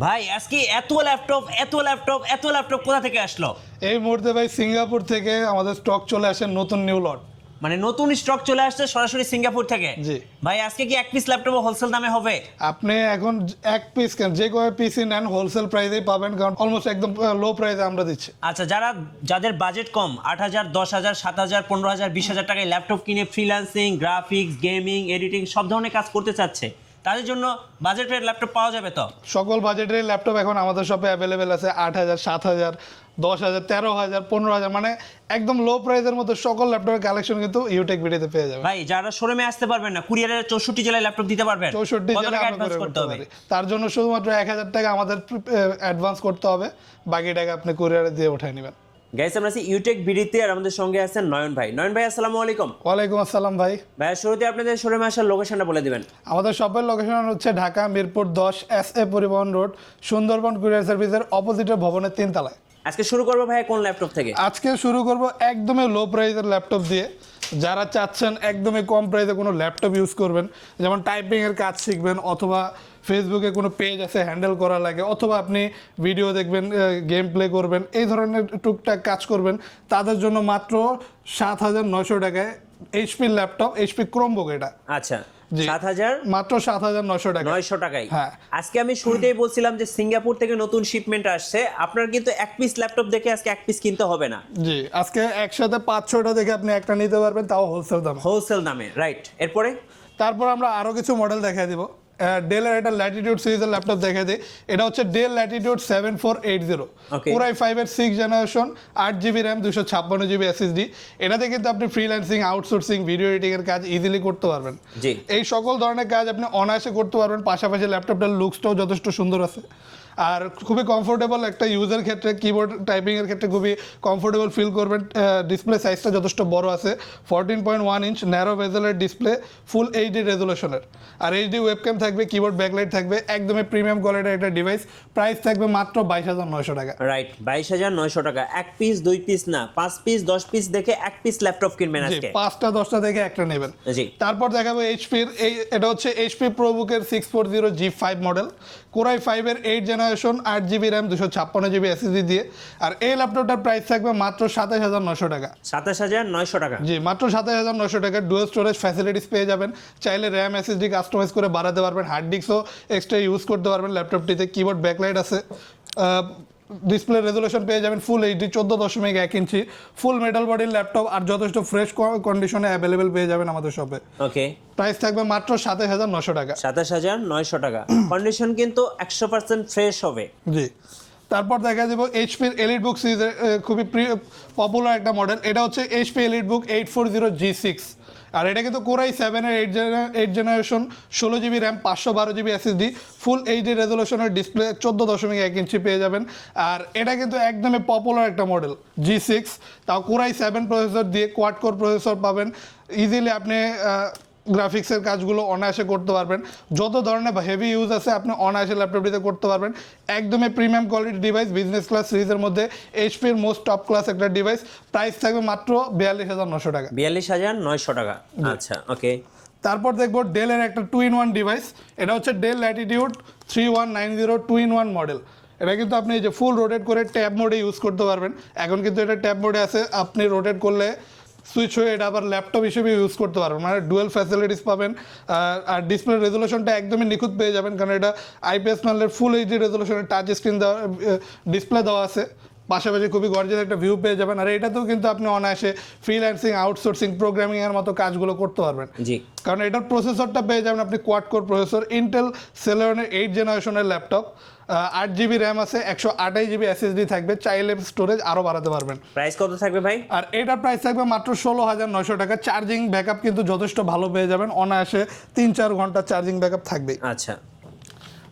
ভাই আজকে এত ল্যাপটপ কোথা থেকে আসলো? এই মুহূর্তে ভাই সিঙ্গাপুর থেকে আমাদের স্টক চলে আসে নতুন নিউ লট। মানে নতুন স্টক চলে আসছে সরাসরি সিঙ্গাপুর থেকে? জি ভাই আজকে কি এক পিস ল্যাপটপ হোলসেল দামে হবে? আপনি এখন এক পিস কেন যে কোনো পিসি নেন হোলসেল প্রাইসেই পাবেন, কারণ অলমোস্ট একদম লো প্রাইসে আমরা দিচ্ছি। আচ্ছা, যাদের বাজেট কম 8,000 10,000 7,000 15,000 20,000 টাকায় ল্যাপটপ কিনে ফ্রিল্যান্সিং, গ্রাফিক্স, গেমিং, এডিটিং সব ধরনের কাজ করতে চাচ্ছে, তাদের জন্য বাজেটের ল্যাপটপ পাওয়া যাবে তো? সকল বাজেটের ল্যাপটপ এখন আমাদের শপে অ্যাভেলেবেল আছে। 8,000 7,000 10,000 13,000 15,000 মানে একদম লো প্রাইসের মধ্যে সকল ল্যাপটপের কালেকশন কিন্তু ইউটেক ভিডিওতে পেয়ে যাবেন। ভাই যারা শোরুমে আসতে পারবেন না, কুরিয়ারের 64 জেলায় ল্যাপটপ দিতে পারবেন? 64 কত জেলা টাকা আমরা অ্যাডভান্স করে করতে হবে? তার জন্য শুধুমাত্র 1,000 টাকা আমাদের অ্যাডভান্স করতে হবে, বাকি টাকা আপনি কুরিয়ারে দিয়ে উঠায় নেবেন। গাইস, আমরা আছি ইউটেক ভিডিওতে আর আমাদের সঙ্গে আছেন নয়ন ভাই। নয়ন ভাই আসসালামু আলাইকুম। ওয়ালাইকুম আসসালাম ভাই। ভাই শুরুতে আপনাদের শোরুমে আসার লোকেশনটা বলে দিবেন। আমাদের শপের লোকেশন হচ্ছে ঢাকা মিরপুর 10 SA পরিবহন রোড, সুন্দরবন কুরিয়ার সার্ভিসের অপোজিটের ভবনের 3 তলায়। আজকে শুরু করবো ভাই কোন ল্যাপটপ থেকে? আজকে শুরু করব একদমই লো প্রাইসের ল্যাপটপ দিয়ে। যারা চাচ্ছেন একদমই কম প্রাইসে কোনো ল্যাপটপ ইউজ করবেন, যেমন টাইপিংয়ের কাজ শিখবেন, অথবা ফেসবুকে কোনো পেজ আছে হ্যান্ডেল করা লাগে, অথবা আপনি ভিডিও দেখবেন, গেম প্লে করবেন, এই ধরনের টুকটাক কাজ করবেন, তাদের জন্য মাত্র 7,900 টাকায় এইচপি ল্যাপটপ, এইচপি ক্রোমবুক এটা। আচ্ছা, জি। 7,000 মাত্র 7,900 টাকা। 900 টাকায়। হ্যাঁ। আজকে আমি শুরুতেই বলছিলাম যে সিঙ্গাপুর থেকে নতুন শিপমেন্ট আসছে, আপনার কিন্তু এক পিস ল্যাপটপ দেখে আজকে এক পিস কিনতে হবে না। জি, আজকে একসাথে 5-6টা দেখে আপনি একটা নিতে পারবেন, তাও হোলসেল দাম। হোলসেল দামে, রাইট। এরপরে তারপর আমরা আরও কিছু মডেল দেখাই দিব। ডেলের একটা ল্যাটিটিউড সিরিজের ল্যাপটপ দেখাই দিই। এটা হচ্ছে ডেল ল্যাটিটিউড 7480, Okay. কোরাই 5-এর 6th generation, 8GB RAM, 256GB SSD। এটাতে কিন্তু আপনি ফ্রিল্যান্সিং, আউটসোর্সিং, ভিডিও এডিটিংয়ের কাজ ইজিলি করতে পারবেন। জি। এই সকল ধরনের কাজ আপনি অনায়াসে করতে পারবেন। পাশাপাশি ল্যাপটপটার লুকসটাও যথেষ্ট সুন্দর আছে, আর খুবই কমফোর্টেবল একটা ইউজের ক্ষেত্রে, কিবোর্ড টাইপিংয়ের ক্ষেত্রে খুবই কমফোর্টেবল ফিল করবেন। ডিসপ্লে সাইজটা যথেষ্ট বড় আছে, 14.1 ইঞ্চ ন্যারো বেজেলের ডিসপ্লে, ফুল এইচডি রেজুলেশনের, আর এইচডি ওয়েবক্যাম থাকবে, কিবোর্ড ব্যাকলাইট থাকবে, একদমই প্রিমিয়াম কোয়ালিটির একটা ডিভাইস। প্রাইস থাকবে মাত্র 22,900 টাকা। রাইট, 22,900 টাকা। এক পিস 2 পিস না, 5 পিস 10 পিস দেখে এক পিস ল্যাপটপ কিনবেন জি, আজকে। 5টা 10টা থেকে একটা নেবেন। জি। তারপর দেখাবো এইচপির এটা হচ্ছে এইচপি প্রোবুকের 640G5 মডেল, কোরাই 5-এর 8th generation, 8GB RAM, 256GB SSD দিয়ে। আর এই ল্যাপটপটার প্রাইস থাকবে মাত্র 27,900 টাকা। 27,900 টাকা। জি, মাত্র 27,900 টাকা। ডুয়াল স্টোরেজ ফ্যাসিলিটিস পেয়ে যাবেন, চাইলে র্যাম SSD কাস্টমাইজ করে বাড়াতে পারবেন, হার্ড ডিস্কও এক্সট্রা ইউজ করতে পারবেন ল্যাপটপটিতে। কিবোর্ড ব্যাকলাইট আছে, ডিসপ্লে রেজুলেশন পেয়ে যাবেন ফুল এইচডি 14.1 ইঞ্চি, ফুল মেটাল বডির ল্যাপটপ, আর যথেষ্ট ফ্রেশ কন্ডিশনে অ্যাভেলেবেল পেয়ে যাবেন আমাদের শপে। ওকে। প্রাইস থাকবে মাত্র 27,900 টাকা। 27,900 টাকা। কন্ডিশন কিন্তু 100% ফ্রেশ হবে। জি। তারপর দেখা যাবো এইচপির এলিট বুক সিরিজের খুবই পপুলার একটা মডেল। এটা হচ্ছে এইচপি এলিট বুক 840G6, আর এটা কিন্তু কোরাই 7-এর 8th generation, 16GB RAM, 512GB SSD, full HD রেজুলেশনের ডিসপ্লে, 14.1 ইঞ্চি পেয়ে যাবেন। আর এটা কিন্তু একদমই পপুলার একটা মডেল G6, তাও কোরাই 7 প্রসেসর দিয়ে, কোয়াড কোর প্রসেসর পাবেন। ইজিলি আপনি গ্রাফিক্সের কাজগুলো অনায়াসে করতে পারবেন। যত ধরনের হেভি ইউজ আছে আপনি অনায়াসে ল্যাপটপটিতে করতে পারবেন। একদমই premium quality device, business class সিরিজের মধ্যে এইচপির মোস্ট টপ ক্লাস একটা ডিভাইস। প্রাইস থাকবে মাত্র 42,900 টাকা। 42,900 টাকা। আচ্ছা, ওকে। তারপর দেখবো ডেলের একটা 2-in-1 ডিভাইস। এটা হচ্ছে ডেল ল্যাটিটিউড 3190 2-in-1 মডেল। এটা কিন্তু আপনি যে ফুল রোটেট করে ট্যাব মোডে ইউজ করতে পারবেন। এখন কিন্তু এটা ট্যাব মোডে আছে, আপনি রোটেট করলে সুইচ হয়ে এটা আবার ল্যাপটপ হিসেবে ইউজ করতে পারবেন, মানে ডুয়েল ফ্যাসিলিটিস পাবেন। আর ডিসপ্লে রেজুলেশনটা একদমই নিখুঁত পেয়ে যাবেন, কারণ এটা IPS প্যানেলের ফুল এইচডি রেজুলেশনের টাচ স্ক্রিন দেওয়া, ডিসপ্লে দেওয়া আছে। পাশাপাশি খুবই গর্জিয়াস একটা ভিউ পেয়ে যাবেন। আর এটাতেও কিন্তু আপনি অনায়াসে ফ্রিল্যান্সিং, আউটসোর্সিং, প্রোগ্রামিংয়ের মতো কাজগুলো করতে পারবেন। জি। কারণ এটার প্রসেসরটা পেয়ে যাবেন আপনি কোয়াড কোর প্রসেসর, ইন্টেল সেলেরনের 8th জেনারেশনের ল্যাপটপ, 8GB র্যাম আছে, 128GB SSD থাকবে, চাইলে স্টোরেজ আরও বাড়াতে পারবেন। প্রাইস কত থাকবে ভাই? আর এটার প্রাইস থাকবে মাত্র 16,900 টাকা। চার্জিং ব্যাকআপ কিন্তু যথেষ্ট ভালো পেয়ে যাবেন, অনায়াসে 3-4 ঘন্টা চার্জিং ব্যাকআপ থাকবে। আচ্ছা।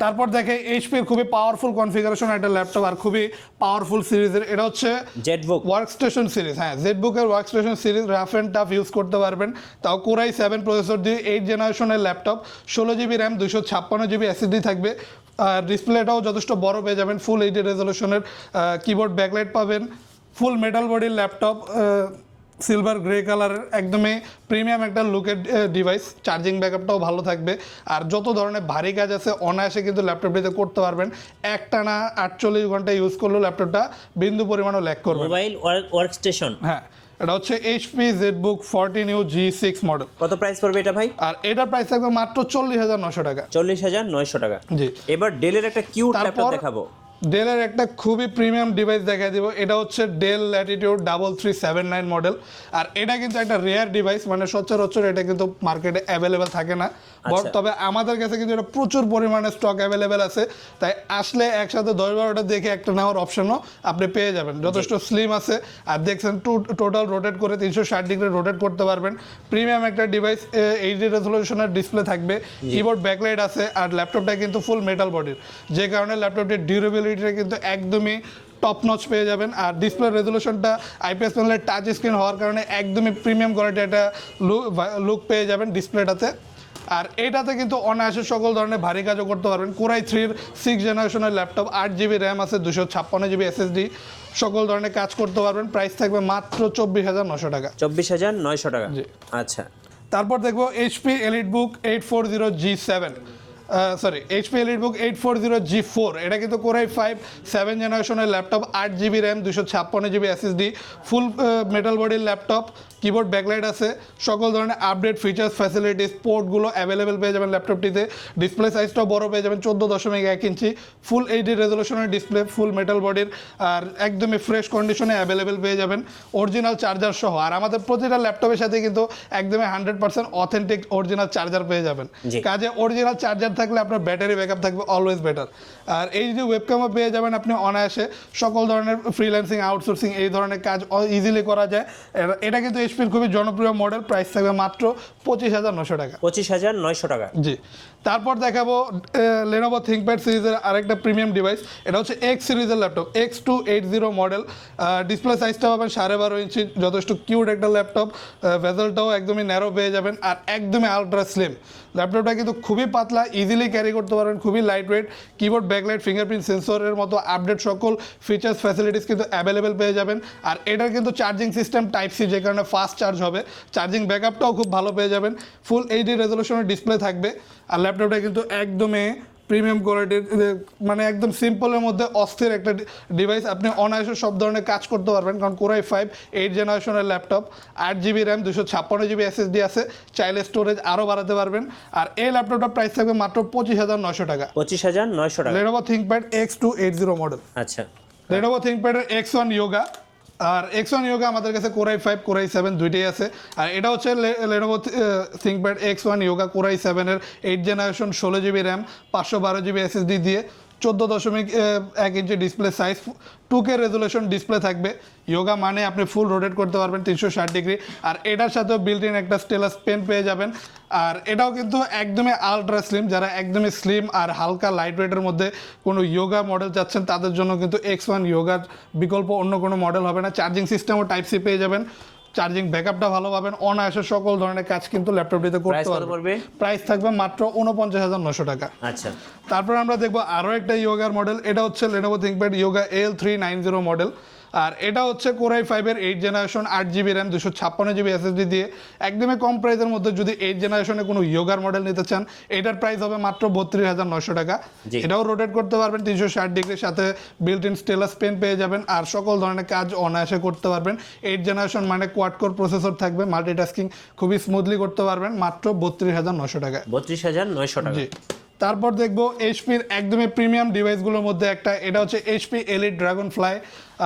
তারপর দেখে এইচপির খুবই পাওয়ারফুল কনফিগারেশন একটা ল্যাপটপ, আর খুবই পাওয়ারফুল সিরিজের। এটা হচ্ছে জেটবুক ওয়ার্কস্টেশন সিরিজ। হ্যাঁ, জেটবুকের workstation series, rough and tough use করতে পারবেন। তাও কোরাই 7 প্রসেসর দিয়ে, 8th জেনারেশনের laptop, 16GB RAM, 256GB SSD থাকবে। আর ডিসপ্লেটাও যথেষ্ট বড় পেয়ে যাবেন, ফুল এইচডি রেজলিউশনের, কিবোর্ড ব্যাকলাইট পাবেন, ফুল মেটাল বডির ল্যাপটপ, সিলভার গ্রে কালারের একদমই প্রিমিয়াম একটা লুকের ডিভাইস। চার্জিং ব্যাকআপটাও ভালো থাকবে, আর যত ধরনের ভারী কাজ আছে অনায়াসে কিন্তু ল্যাপটপটিতে করতে পারবেন। একটানা 48 ঘন্টা ইউজ করলেও ল্যাপটপটা বিন্দু পরিমাণও ল্যাগ করবে। মোবাইল ওয়ার্কস্টেশন, হ্যাঁ, এটা হচ্ছে HP ZBook 14U G6 model. কত প্রাইস পড়বে এটা ভাই? আর এটার প্রাইস থাকবে মাত্র 40,900 টাকা। 40,900 টাকা। জি। এবার ডেলের একটা কিউট ল্যাপটপ তারপর দেখাবো। ডেলের একটা খুবই প্রিমিয়াম ডিভাইস দেখাই দিব। এটা হচ্ছে ডেল ল্যাটিটিউড 3379 মডেল। আর এটা কিন্তু একটা রেয়ার ডিভাইস, মানে সচরাচর এটা কিন্তু মার্কেটে অ্যাভেলেবেল থাকে না। তবে আমাদের কাছে কিন্তু এটা প্রচুর পরিমাণে স্টক অ্যাভেলেবেল আছে, তাই আসলে একসাথে 10-12টা দেখে একটা নেওয়ার অপশনও আপনি পেয়ে যাবেন। যথেষ্ট স্লিম আছে, আর দেখছেন টোটাল রোটেট করে 360 ডিগ্রি রোটেট করতে পারবেন। প্রিমিয়াম একটা ডিভাইস, এইচডি রেজলিউশনের ডিসপ্লে থাকবে, কিবোর্ড ব্যাকলাইট আছে, আর ল্যাপটপটা কিন্তু ফুল মেটাল বডির, যে কারণে ল্যাপটপটির ডিউরেবিলিটি কিন্তু একদমই টপ নচ পেয়ে যাবেন। আর ডিসপ্লে রেজলিউশনটা আইপিএস প্যানেলের টাচ স্ক্রিন হওয়ার কারণে একদমই প্রিমিয়াম কোয়ালিটি একটা লুক পেয়ে যাবেন ডিসপ্লেটাতে। আর এইটাতে কিন্তু অনায়াসে সকল ধরনের ভারী কাজও করতে পারবেন। কোরাই 3 6 জেনারেশনের ল্যাপটপ, 8GB র্যাম আছে, 256GB SSD, সকল ধরনের কাজ করতে পারবেন। প্রাইস থাকবে মাত্র 24,900 টাকা। 24,900 টাকা। জি। আচ্ছা, তারপর দেখবো HP EliteBook 840G7, sorry HP EliteBook 840G4। এটা কিন্তু কোরাই 5 7 জেনারেশনের laptop, 8GB RAM, 256GB SSD, full metal বডির ল্যাপটপ, কিবোর্ড ব্যাকলাইট আছে, সকল ধরনের আপডেট ফিচার্স ফ্যাসিলিটিস পোর্টগুলো অ্যাভেলেবেল পেয়ে যাবেন ল্যাপটপটিতে। ডিসপ্লে সাইজটাও বড় পেয়ে যাবেন, 14.1 ইঞ্চি, ফুল এইচডি রেজলিউশনের ডিসপ্লে, ফুল মেটাল বডির, আর একদমই ফ্রেশ কন্ডিশনে অ্যাভেলেবেল পেয়ে যাবেন, অরিজিনাল চার্জার সহ। আর আমাদের প্রতিটা ল্যাপটপের সাথে কিন্তু একদমই 100% অথেন্টিক অরিজিনাল চার্জার পেয়ে যাবেন। কাজে অরিজিনাল চার্জার থাকলে আপনার ব্যাটারি ব্যাকআপ থাকবে অলওয়েজ বেটার। আর এই যে ওয়েবক্যামও পেয়ে যাবেন আপনি অনায়াসে। সকল ধরনের ফ্রিল্যান্সিং, আউটসোর্সিং এই ধরনের কাজ ইজিলি করা যায়। এটা কিন্তু এইচপির খুবই জনপ্রিয় মডেল। প্রাইস থাকবে মাত্র 25,900 টাকা। 25,900 টাকা। জি। তারপর দেখাবো লেনোভো থিংকপ্যাড সিরিজের আরেকটা প্রিমিয়াম ডিভাইস। এটা হচ্ছে এক্স সিরিজের ল্যাপটপ, X280 মডেল। ডিসপ্লে সাইজটা পাবেন 12.5 ইঞ্চি, যথেষ্ট কিউট একটা ল্যাপটপ। ভেজেলটাও একদমই ন্যারো পেয়ে যাবেন, আর একদমই আলট্রা স্লিম। ল্যাপটপটা কিন্তু খুবই পাতলা, ইজিলি ক্যারি করতে পারবেন, খুবই light weight. Keyboard backlight, fingerprint সেন্সরের মতো আপডেট সকল ফিচার্স ফ্যাসিলিটিস কিন্তু অ্যাভেলেবেল পেয়ে যাবেন। আর এটার কিন্তু চার্জিং সিস্টেম টাইপ সি, যে কারণে ফাস্ট চার্জ হবে। চার্জিং ব্যাকআপটাও খুব ভালো পেয়ে যাবেন, ফুল এইচডি রেজলিউশনের ডিসপ্লে থাকবে। আর ল্যাপটপটা কিন্তু একদমই প্রিমিয়াম কোয়ালিটির, মানে একদম সিম্পলের মধ্যে অস্থির একটা ডিভাইস। আপনি অনায়াসে সব ধরনের কাজ করতে পারবেন, কারণ কোরাই 5 8 জেনারেশনের laptop, 8GB RAM, 256GB SSD আছে, চাইলে স্টোরেজ আরও বাড়াতে পারবেন। আর এই ল্যাপটপটার প্রাইস থাকবে মাত্র 25,900 টাকা। 25,900 টাকা। Lenovo ThinkPad X280 model. আচ্ছা, লেনোভো থিংকপ্যাডের X1 Yoga। আর X1 Yoga আমাদের কাছে কোরাই 5 কোরাই 7 দুইটাই আছে। আর এটা হচ্ছে Lenovo ThinkPad X1 Yoga core i 7 এর 8 generation, 16GB RAM, 512GB SSD দিয়ে, 14.1 ইঞ্চি display size, 2K resolution display থাকবে। ইয়োগা মানে আপনি ফুল রোটেট করতে পারবেন 360 ডিগ্রি। আর এটার সাথেও বিল্ট ইন একটা স্টেলাস পেন পেয়ে যাবেন। আর এটাও কিন্তু একদমই আলট্রা স্লিম, যারা একদমই স্লিম আর হালকা লাইট ওয়েটের মধ্যে কোনো ইয়োগা মডেল চাচ্ছেন তাদের জন্য কিন্তু X1 ইয়োগার বিকল্প অন্য কোনো মডেল হবে না। চার্জিং সিস্টেমও টাইপ সি পেয়ে যাবেন, চার্জিং ব্যাকআপটা ভালো পাবেন, অনায়াসে সকল ধরনের কাজ কিন্তু ল্যাপটপটিতে করতে পারবেন। প্রাইস থাকবে মাত্র 49,900 টাকা। আচ্ছা, তারপর আমরা দেখবো আরও একটা ইয়োগার মডেল। এটা হচ্ছে Lenovo ThinkPad Yoga L390 model. আর এটা হচ্ছে কোরাই 5 এর 8 generation, 8GB RAM, 256GB SSD দিয়ে, একদমই কম প্রাইসের মধ্যে যদি 8 জেনারেশনে কোনো ইয়োগার মডেল নিতে চান, এটার প্রাইস হবে মাত্র 32,900 টাকা। এটাও রোটেট করতে পারবেন 360 ডিগ্রির সাথে, বিল্ট ইন স্টেলাস পেন পেয়ে যাবেন, আর সকল ধরনের কাজ অনায়াসে করতে পারবেন। 8 জেনারেশন মানে কোয়াড কোর প্রসেসর থাকবে, মাল্টিটাস্কিং খুবই স্মুথলি করতে পারবেন, মাত্র 32,900 টাকা। 32,900 টাকা। জি। তারপর দেখবো এইচপির একদমই প্রিমিয়াম ডিভাইসগুলোর মধ্যে একটা, এটা হচ্ছে এইচপি এলিট ড্রাগন ফ্লাই।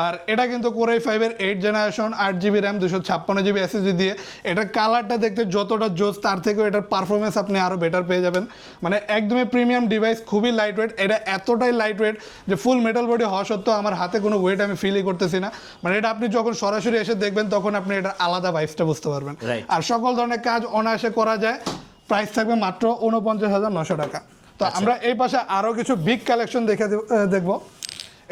আর এটা কিন্তু কোরাই 5 এর 8 generation, 8GB RAM, 256GB SSD দিয়ে। এটার কালারটা দেখতে যতটা জোস, তার থেকেও এটার পারফরমেন্স আপনি আরও বেটার পেয়ে যাবেন। মানে একদমই প্রিমিয়াম ডিভাইস, খুবই লাইট ওয়েট। এটা এতটাই লাইট ওয়েট যে ফুল মেটাল বডি হওয়া সত্ত্বেও আমার হাতে কোনো ওয়েট আমি ফিলই করতেছি না। মানে এটা আপনি যখন সরাসরি এসে দেখবেন তখন আপনি এটার আলাদা ভাইবসটা বুঝতে পারবেন। আর সকল ধরনের কাজ অনায়াসে করা যায়। প্রাইস থাকবে মাত্র 49,900 টাকা। তো আমরা এই পাশে আরও কিছু বিগ কালেকশন দেখবো।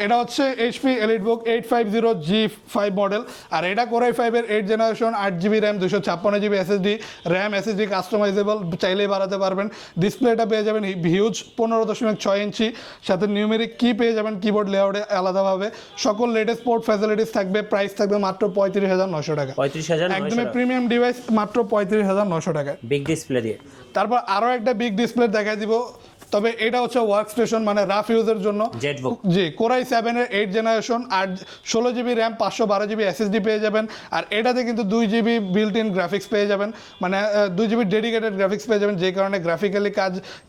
এটা হচ্ছে এইচপি এলিটবুক 850G5 মডেল, আর এটা কোরাই 5-এর 8 generation, 8GB RAM, 256GB SSD, RAM SSD customizable, চাইলেই বাড়াতে পারবেন। ডিসপ্লেটা পেয়ে যাবেন হিউজ 15.6 ইঞ্চি, সাথে নিউমেরিক কি পেয়ে যাবেন কিবোর্ড লেআউটে আলাদাভাবে, সকল লেটেস্ট পোর্ট ফ্যাসিলিটিস থাকবে। প্রাইস থাকবে মাত্র 35,900 টাকা। 35,900 একদমই প্রিমিয়াম ডিভাইস, মাত্র 35,900 টাকায়। বিগ ডিসপ্লে দিয়ে। তারপর আরও একটা বিগ ডিসপ্লে দেখাই দিব, তবে এটা হচ্ছে ওয়ার্ক স্টেশন, মানে রাফ ইউজের জন্য। জেটবুক, জি, কোরাই 7-এর 8 generation, 16GB RAM, 512GB SSD পেয়ে যাবেন। আর এটাতে কিন্তু 2GB বিল্ট ইন গ্রাফিক্স পেয়ে যাবেন, মানে 2GB ডেডিকেটেড গ্রাফিক্স পেয়ে যাবেন, যে কারণে গ্রাফিক্যালি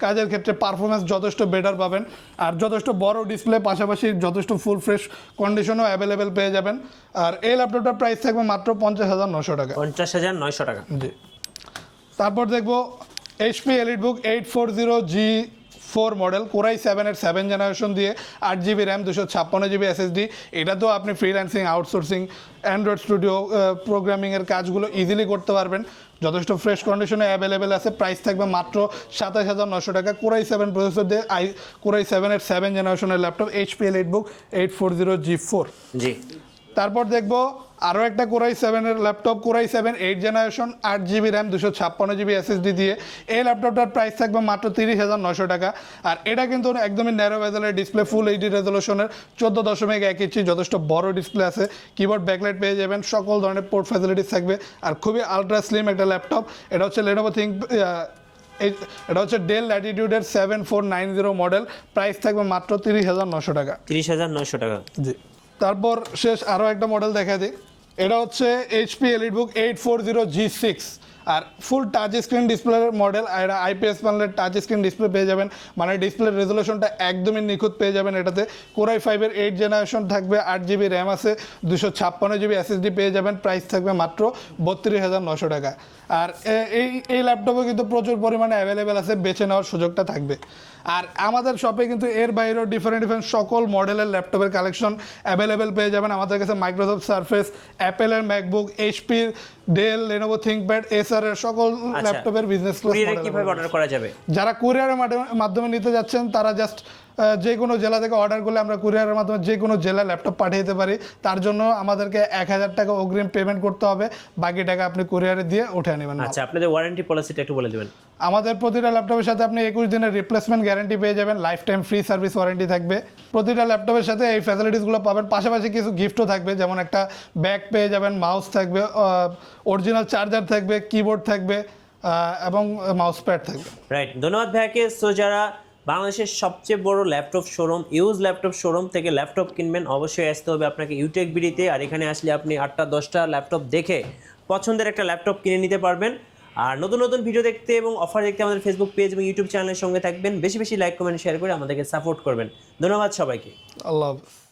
কাজের ক্ষেত্রে পারফরমেন্স যথেষ্ট বেটার পাবেন। আর যথেষ্ট বড় ডিসপ্লে, পাশাপাশি যথেষ্ট ফুল ফ্রেশ কন্ডিশনও অ্যাভেলেবেল পেয়ে যাবেন। আর এই ল্যাপটপটার প্রাইস থাকবে মাত্র 50,900 টাকা। 50,900 টাকা। জি। তারপর দেখবো HP EliteBook 840G4 model, core i 7-এর 7 জেনারেশন দিয়ে, 8GB র্যাম, 256GB SSD। এটা তো আপনি ফ্রিল্যান্সিং, আউটসোর্সিং, অ্যান্ড্রয়েড স্টুডিও প্রোগ্রামিংয়ের কাজগুলো ইজিলি করতে পারবেন। যথেষ্ট ফ্রেশ কন্ডিশনে অ্যাভেলেবেল আছে। প্রাইস থাকবে মাত্র 27,900 টাকা। কোরাই 7 প্রসেসর দিয়ে কোরাই 7-এর 7 জেনারেশনের ল্যাপটপ এইচপি এলিটবুক 840G4। জি। তারপর দেখবো আরও একটা কোরাই 7-এর laptop, core i 7 8 generation, 8GB RAM, 256GB SSD দিয়ে। এই ল্যাপটপটার প্রাইস থাকবে মাত্র 30,900 টাকা। আর এটা কিন্তু একদমই ন্যারো বেজেলের ডিসপ্লে, ফুল এইচডি রেজলিউশনের, 14.1 ইঞ্চি, যথেষ্ট বড় ডিসপ্লে আছে। কিবোর্ড ব্যাকলাইট পেয়ে যাবেন, সকল ধরনের পোর্ট ফ্যাসিলিটিস থাকবে। আর খুবই আলট্রা স্লিম একটা ল্যাপটপ। এটা হচ্ছে লেনোভো এটা হচ্ছে ডেল ল্যাটিটিউডের 7490 মডেল। প্রাইস থাকবে মাত্র 30,900 টাকা। 30,900 টাকা। জি। তারপর শেষ আরও একটা মডেল দেখা দিই, এটা হচ্ছে এইচপি এলিটবুক 840G6, আর ফুল টাচ স্ক্রিন ডিসপ্লের মডেল। আর এটা IPS প্যানেলের টাচ স্ক্রিন ডিসপ্লে পেয়ে যাবেন, মানে ডিসপ্লের রেজলিউশনটা একদমই নিখুঁত পেয়ে যাবেন এটাতে। কোরাই 5-এর 8 জেনারেশন থাকবে, 8GB র্যাম আছে, 256GB SSD পেয়ে যাবেন। প্রাইস থাকবে মাত্র 32,900 টাকা। আর এই ল্যাপটপে কিন্তু প্রচুর পরিমাণে অ্যাভেলেবেল আছে, বেছে নেওয়ার সুযোগটা থাকবে। আর আমাদের শপে কিন্তু এর বাইরেও ডিফারেন্ট সকল মডেলের ল্যাপটপের কালেকশন অ্যাভেলেবেল পেয়ে যাবেন। আমাদের কাছে মাইক্রোসফট সারফেস, অ্যাপেলের ম্যাকবুক, এইচপির, ডেল, লেনোভো থিংকপ্যাড, এসারের সকল ল্যাপটপের বিজনেস ক্লাস মডেল। কিভাবে অর্ডার করা যাবে? যারা কুরিয়ারের মাধ্যমে নিতে যাচ্ছেন তারা জাস্ট যে কোনো জেলা থেকে অর্ডার করলে আমরা কুরিয়ারের মাধ্যমে যে কোনো জেলায় ল্যাপটপ পাঠিয়ে দিতে পারি। তার জন্য আমাদেরকে 1,000 টাকা অগ্রিম পেমেন্ট করতে হবে, বাকি টাকা আপনি কুরিয়ারে দিয়ে উঠে নেবেন। আচ্ছা, আপনাদের ওয়ারেন্টি পলিসিটা একটু বলে দেবেন। আমাদের প্রতিটা ল্যাপটপের সাথে আপনি 21 দিনের রিপ্লেসমেন্ট গ্যারান্টি পেয়ে যাবেন, life time free service warranty থাকবে। প্রতিটা ল্যাপটপের সাথে এই ফ্যাসিলিটিসগুলো পাবেন, পাশাপাশি কিছু গিফটও থাকবে, যেমন একটা ব্যাগ পেয়ে যাবেন, মাউস থাকবে, অরিজিনাল চার্জার থাকবে, কিবোর্ড থাকবে এবং মাউস প্যাড থাকবে। রাইট, ধন্যবাদ ভাইয়াকে। সো যারা বাংলাদেশের সবচেয়ে বড় laptop showroom, use laptop showroom থেকে ল্যাপটপ কিনবেন, অবশ্যই আসতে হবে আপনাকে ইউটেক বিডিতে। আর এখানে আসলে আপনি 8টা-10টা ল্যাপটপ দেখে পছন্দের একটা ল্যাপটপ কিনে নিতে পারবেন। আর নতুন নতুন ভিডিও দেখতে এবং অফার দেখতে আমাদের ফেসবুক পেজ এবং ইউটিউব চ্যানেলের সঙ্গে থাকবেন। বেশি বেশি লাইক, কমেন্ট, শেয়ার করে আমাদেরকে সাপোর্ট করবেন। ধন্যবাদ সবাইকে। আল্লাহ হাফেজ।